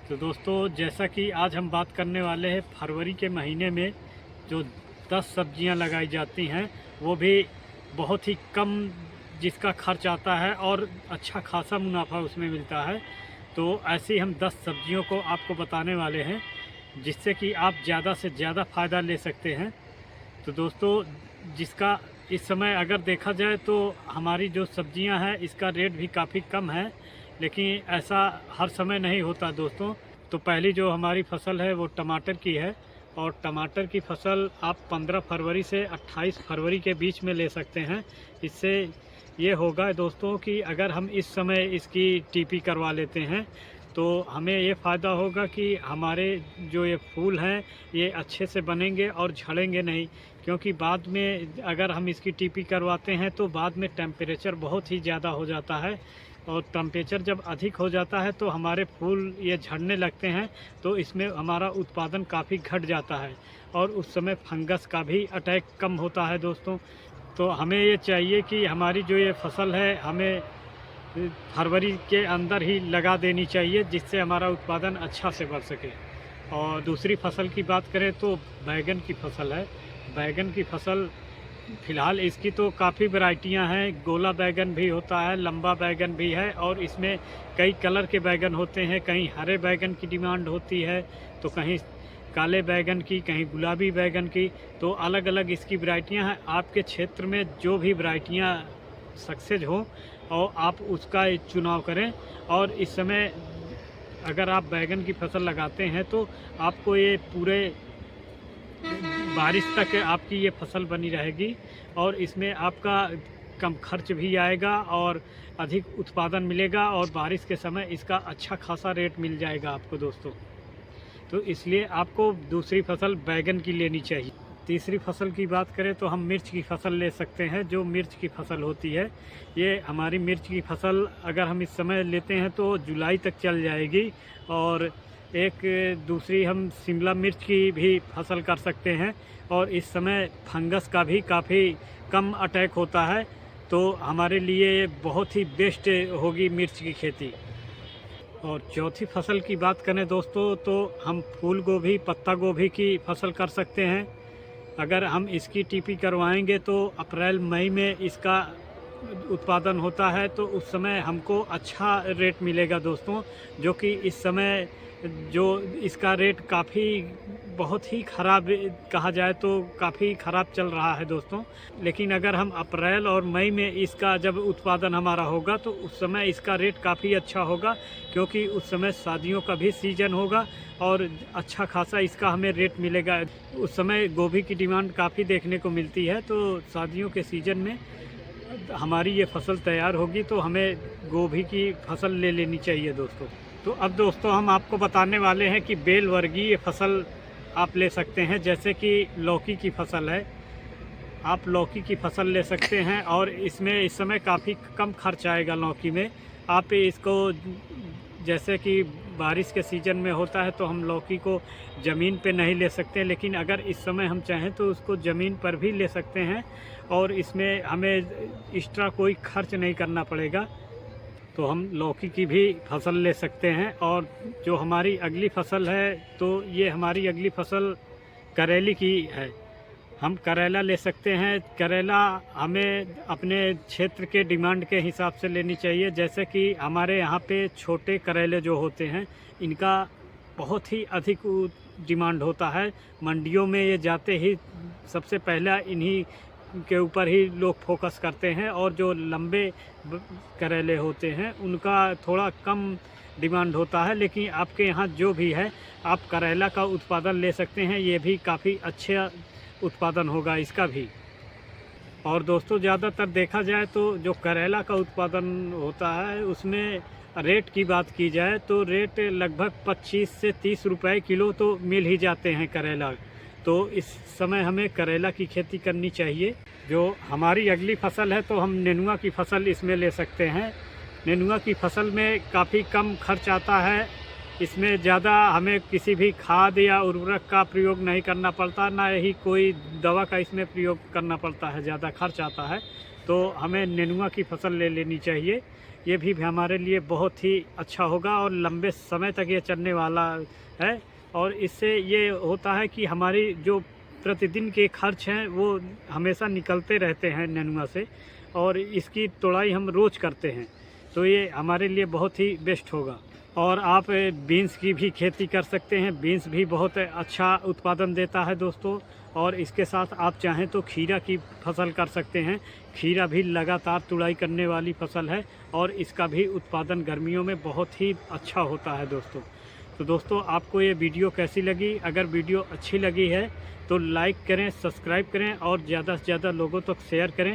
तो दोस्तों, जैसा कि आज हम बात करने वाले हैं फरवरी के महीने में जो 10 सब्जियां लगाई जाती हैं, वो भी बहुत ही कम जिसका खर्च आता है और अच्छा खासा मुनाफा उसमें मिलता है। तो ऐसी हम 10 सब्जियों को आपको बताने वाले हैं जिससे कि आप ज़्यादा से ज़्यादा फ़ायदा ले सकते हैं। तो दोस्तों, जिसका इस समय अगर देखा जाए तो हमारी जो सब्जियां हैं इसका रेट भी काफ़ी कम है, लेकिन ऐसा हर समय नहीं होता दोस्तों। तो पहली जो हमारी फसल है वो टमाटर की है, और टमाटर की फसल आप 15 फरवरी से 28 फरवरी के बीच में ले सकते हैं। इससे ये होगा दोस्तों कि अगर हम इस समय इसकी टीपी करवा लेते हैं तो हमें ये फ़ायदा होगा कि हमारे जो ये फूल हैं ये अच्छे से बनेंगे और झड़ेंगे नहीं। क्योंकि बाद में अगर हम इसकी टीपी करवाते हैं तो बाद में टेम्परेचर बहुत ही ज़्यादा हो जाता है, और टेम्परेचर जब अधिक हो जाता है तो हमारे फूल ये झड़ने लगते हैं, तो इसमें हमारा उत्पादन काफ़ी घट जाता है और उस समय फंगस का भी अटैक कम होता है दोस्तों। तो हमें ये चाहिए कि हमारी जो ये फसल है हमें फरवरी के अंदर ही लगा देनी चाहिए, जिससे हमारा उत्पादन अच्छा से बढ़ सके। और दूसरी फसल की बात करें तो बैगन की फसल है। बैगन की फसल फ़िलहाल इसकी तो काफ़ी वैरायटियां हैं। गोला बैगन भी होता है, लंबा बैगन भी है, और इसमें कई कलर के बैगन होते हैं। कहीं हरे बैगन की डिमांड होती है तो कहीं काले बैगन की, कहीं गुलाबी बैगन की। तो अलग अलग इसकी वैरायटियां हैं। आपके क्षेत्र में जो भी वैरायटियां सक्सेस हो और आप उसका चुनाव करें। और इस समय अगर आप बैगन की फसल लगाते हैं तो आपको ये पूरे बारिश तक आपकी ये फसल बनी रहेगी, और इसमें आपका कम खर्च भी आएगा और अधिक उत्पादन मिलेगा, और बारिश के समय इसका अच्छा खासा रेट मिल जाएगा आपको दोस्तों। तो इसलिए आपको दूसरी फसल बैगन की लेनी चाहिए। तीसरी फसल की बात करें तो हम मिर्च की फसल ले सकते हैं। जो मिर्च की फसल होती है, ये हमारी मिर्च की फसल अगर हम इस समय लेते हैं तो जुलाई तक चल जाएगी। और एक दूसरी हम शिमला मिर्च की भी फसल कर सकते हैं, और इस समय फंगस का भी काफ़ी कम अटैक होता है, तो हमारे लिए बहुत ही बेस्ट होगी मिर्च की खेती। और चौथी फसल की बात करें दोस्तों तो हम फूल गोभी, पत्ता गोभी की फसल कर सकते हैं। अगर हम इसकी टीपी करवाएंगे तो अप्रैल मई में इसका उत्पादन होता है, तो उस समय हमको अच्छा रेट मिलेगा दोस्तों। जो कि इस समय जो इसका रेट काफ़ी बहुत ही ख़राब कहा जाए तो काफ़ी ख़राब चल रहा है दोस्तों। लेकिन अगर हम अप्रैल और मई में इसका जब उत्पादन हमारा होगा तो उस समय इसका रेट काफ़ी अच्छा होगा, क्योंकि उस समय शादियों का भी सीज़न होगा और अच्छा खासा इसका हमें रेट मिलेगा। उस समय गोभी की डिमांड काफ़ी देखने को मिलती है, तो शादियों के सीज़न में हमारी ये फसल तैयार होगी तो हमें गोभी की फसल ले लेनी चाहिए दोस्तों। तो अब दोस्तों हम आपको बताने वाले हैं कि बेल वर्गीय फसल आप ले सकते हैं। जैसे कि लौकी की फसल है, आप लौकी की फसल ले सकते हैं, और इसमें इस समय काफ़ी कम खर्च आएगा लौकी में। आप इसको जैसे कि बारिश के सीज़न में होता है तो हम लौकी को ज़मीन पे नहीं ले सकते, लेकिन अगर इस समय हम चाहें तो उसको ज़मीन पर भी ले सकते हैं, और इसमें हमें एक्स्ट्रा कोई खर्च नहीं करना पड़ेगा। तो हम लौकी की भी फसल ले सकते हैं। और जो हमारी अगली फसल है तो ये हमारी अगली फसल करेली की है। हम करेला ले सकते हैं। करेला हमें अपने क्षेत्र के डिमांड के हिसाब से लेनी चाहिए। जैसे कि हमारे यहाँ पे छोटे करेले जो होते हैं इनका बहुत ही अधिक डिमांड होता है। मंडियों में ये जाते ही सबसे पहला इन्हीं के ऊपर ही लोग फोकस करते हैं, और जो लंबे करेले होते हैं उनका थोड़ा कम डिमांड होता है। लेकिन आपके यहाँ जो भी है आप करेला का उत्पादन ले सकते हैं, ये भी काफ़ी अच्छा उत्पादन होगा इसका भी। और दोस्तों, ज़्यादातर देखा जाए तो जो करेला का उत्पादन होता है उसमें रेट की बात की जाए तो रेट लगभग 25 से 30 रुपए किलो तो मिल ही जाते हैं करेला। तो इस समय हमें करेला की खेती करनी चाहिए। जो हमारी अगली फसल है तो हम नेनुआ की फसल इसमें ले सकते हैं। नेनुआ की फसल में काफ़ी कम खर्च आता है। इसमें ज़्यादा हमें किसी भी खाद या उर्वरक का प्रयोग नहीं करना पड़ता, ना ही कोई दवा का इसमें प्रयोग करना पड़ता है, ज़्यादा खर्च आता है। तो हमें नेनुआ की फसल ले लेनी चाहिए, ये भी हमारे लिए बहुत ही अच्छा होगा और लंबे समय तक ये चलने वाला है। और इससे ये होता है कि हमारी जो प्रतिदिन के खर्च हैं वो हमेशा निकलते रहते हैं नेनुआ से, और इसकी तोड़ाई हम रोज़ करते हैं, तो ये हमारे लिए बहुत ही बेस्ट होगा। और आप बीन्स की भी खेती कर सकते हैं, बीन्स भी बहुत अच्छा उत्पादन देता है दोस्तों। और इसके साथ आप चाहें तो खीरा की फसल कर सकते हैं, खीरा भी लगातार तुड़ाई करने वाली फसल है और इसका भी उत्पादन गर्मियों में बहुत ही अच्छा होता है दोस्तों। तो दोस्तों आपको ये वीडियो कैसी लगी? अगर वीडियो अच्छी लगी है तो लाइक करें, सब्सक्राइब करें और ज़्यादा से ज़्यादा लोगों तक शेयर करें।